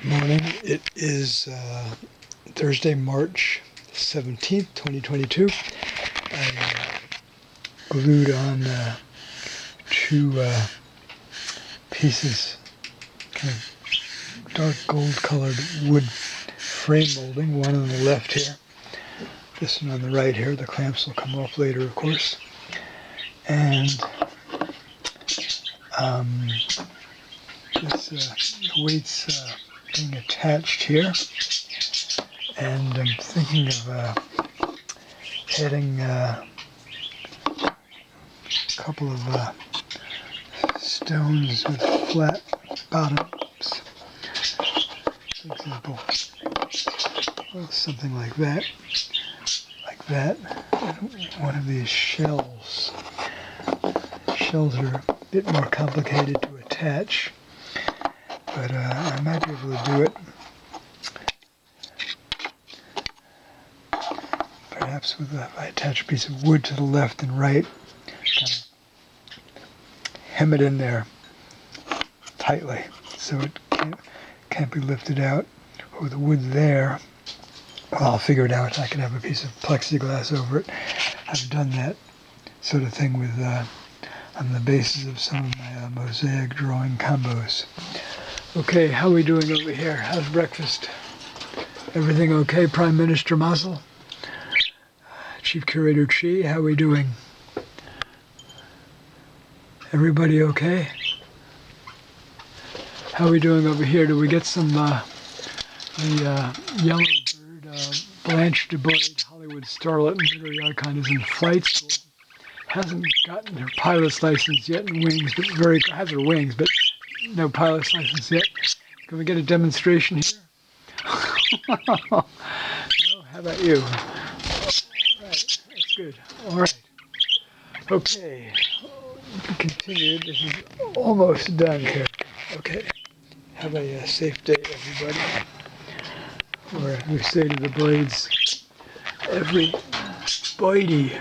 Morning. It is Thursday, March 17th, 2022. I glued on two pieces, kind of dark gold colored wood frame molding, one on the left here, this one on the right here. The clamps will come off later, of course. And the weight's being attached here, and I'm thinking of adding a couple of stones with flat bottoms. For example, something like that, and one of these shells. Shells are a bit more complicated to attach, but I might be able to do it. Perhaps with I attach a piece of wood to the left and right, kind of hem it in there tightly so it can't be lifted out. Or the wood there, well, I'll figure it out. I can have a piece of plexiglass over it. I've done that sort of thing with on the basis of some of my mosaic drawing combos. Okay, how are we doing over here? How's breakfast? Everything okay, Prime Minister Mazel? Chief Curator Chi, how are we doing? Everybody okay? How are we doing over here? Do we get some the yellowbird, Blanche DuBois, Hollywood starlet and literary icon, is in flight school. Hasn't gotten her pilot's license yet in wings, but has her wings, but no pilot's license yet. Can we get a demonstration here? No? How about you? All right, that's good. All right. Okay. Continue. This is almost done here. Okay. Have a safe day, everybody. Or we say to the blades, every bitey.